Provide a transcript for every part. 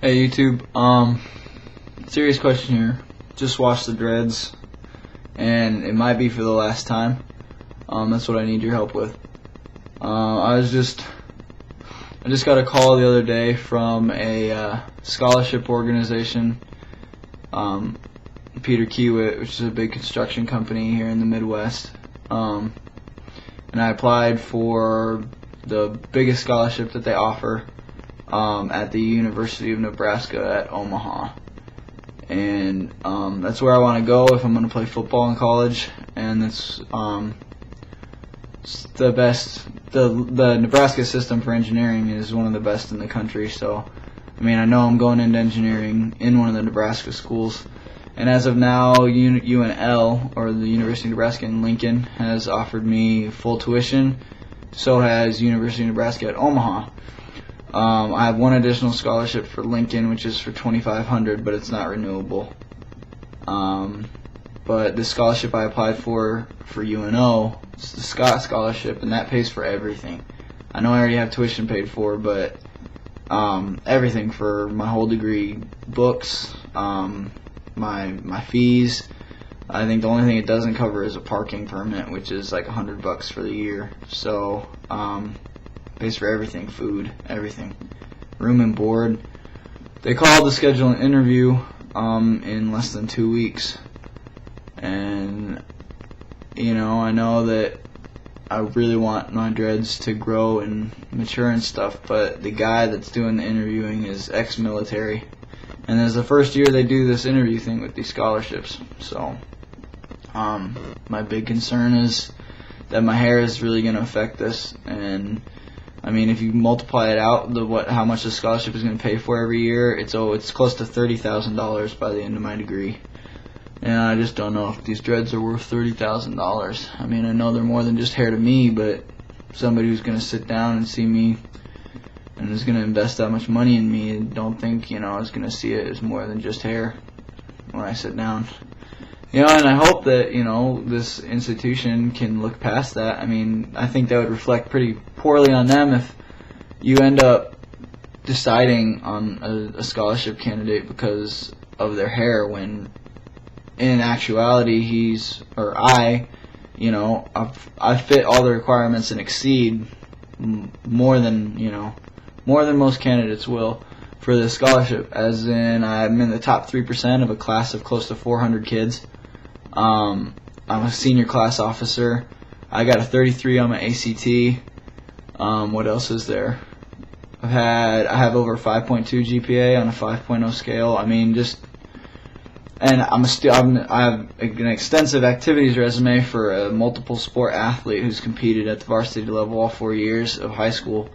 Hey YouTube, serious question here. Just watched the dreads, and it might be for the last time. That's what I need your help with. I just got a call the other day from a scholarship organization, Peter Kiewit, which is a big construction company here in the Midwest. And I applied for the biggest scholarship that they offer at the University of Nebraska at Omaha. And that's where I want to go if I'm going to play football in college. And it's the best. The Nebraska system for engineering is one of the best in the country. So, I mean, I know I'm going into engineering in one of the Nebraska schools. And as of now, UNL, or the University of Nebraska in Lincoln, has offered me full tuition. So has University of Nebraska at Omaha. I have one additional scholarship for Lincoln, which is for $2,500, but it's not renewable. But the scholarship I applied for UNO, it's the Scott Scholarship, and that pays for everything. I know I already have tuition paid for, but everything for my whole degree, books, my fees. I think the only thing it doesn't cover is a parking permit, which is like $100 for the year. So pays for everything, food, everything, room and board. They called to schedule an interview in less than 2 weeks, and I know that I really want my dreads to grow and mature and stuff, but the guy that's doing the interviewing is ex-military, and it's the first year they do this interview thing with these scholarships. So my big concern is that my hair is really going to affect this. And I mean, if you multiply it out, how much the scholarship is going to pay for every year, it's close to $30,000 by the end of my degree. And I just don't know if these dreads are worth $30,000. I mean, I know they're more than just hair to me, but somebody who's going to sit down and see me and is going to invest that much money in me, I don't think is going to see it as more than just hair when I sit down. And I hope that, this institution can look past that. I mean, I think that would reflect pretty poorly on them if you end up deciding on a scholarship candidate because of their hair, when in actuality I fit all the requirements and exceed more than most candidates will for this scholarship. As in, I'm in the top 3% of a class of close to 400 kids. I'm a senior class officer. I got a 33 on my ACT. What else is there? I have over a 5.2 GPA on a 5.0 scale. I mean, and I have an extensive activities resume for a multiple sport athlete who's competed at the varsity level all 4 years of high school.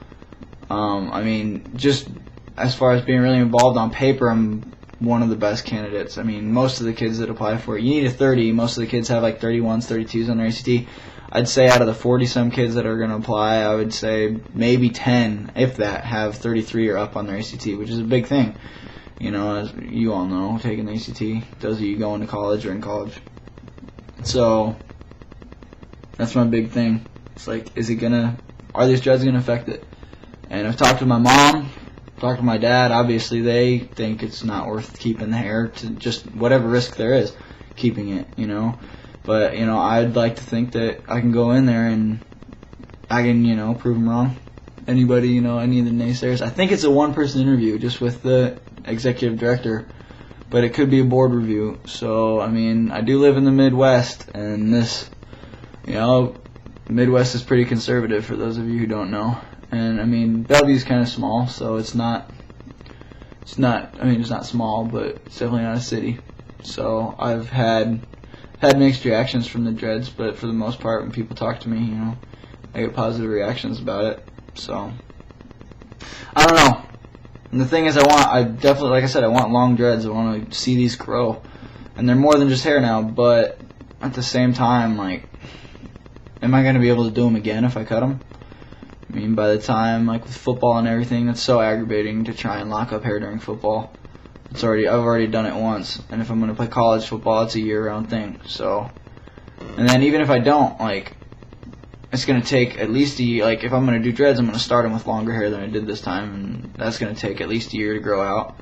I mean, just as far as being really involved on paper, I'm one of the best candidates. I mean, most of the kids that apply for it, you need a 30. Most of the kids have like 31s, 32s on their ACT. I'd say out of the 40-some kids that are going to apply, I would say maybe 10, if that, have 33 or up on their ACT, which is a big thing. As you all know, taking the ACT does you going to college or in college. So that's my big thing. It's like, are these dreads going to affect it? And I've talked to my mom, talked to my dad. Obviously, they think it's not worth keeping the hair, to just whatever risk there is, keeping it, But, I'd like to think that I can go in there and I can, prove them wrong. Anybody, any of the naysayers. I think it's a one-person interview just with the executive director, but it could be a board review. So, I mean, I do live in the Midwest, and this, Midwest is pretty conservative for those of you who don't know. And I mean, Bellevue's kind of small, so it's not small, but it's definitely not a city. So I've had mixed reactions from the dreads, but for the most part, when people talk to me, I get positive reactions about it. So I don't know. And the thing is, I definitely, like I said, I want long dreads. I want to see these grow, and they're more than just hair now. But at the same time, like, am I going to be able to do them again if I cut them? I mean, by the time, like with football and everything, it's so aggravating to try and lock up hair during football. I've already done it once, and if I'm going to play college football, it's a year-round thing. So, and then even if I don't, like, it's going to take at least a year. Like, if I'm going to do dreads, I'm going to start them with longer hair than I did this time, and that's going to take at least a year to grow out.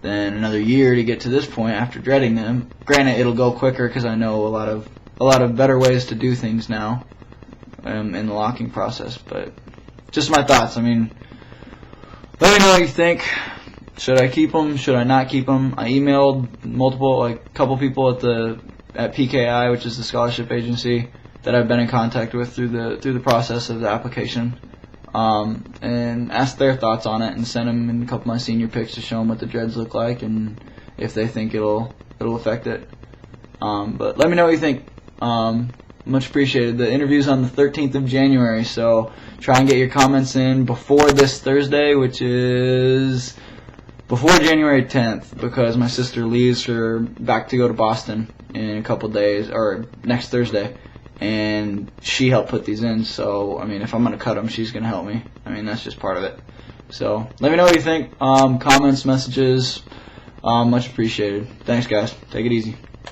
then another year to get to this point after dreading them. Granted, it'll go quicker because I know a lot of better ways to do things now in the locking process. But just my thoughts. I mean, let me know what you think. Should I keep them? Should I not keep them? I emailed a couple people at PKI, which is the scholarship agency that I've been in contact with through the process of the application, and asked their thoughts on it, and sent them in a couple of my senior pics to show them what the dreads look like and if they think it'll affect it. But let me know what you think. Much appreciated. The interview's on the 13th of January, so try and get your comments in before this Thursday, which is before January 10th, because my sister leaves back to go to Boston in a couple days, or next Thursday, and she helped put these in. So I mean, if I'm gonna cut them, she's gonna help me. I mean, that's just part of it. So let me know what you think. Comments, messages, much appreciated. Thanks, guys. Take it easy.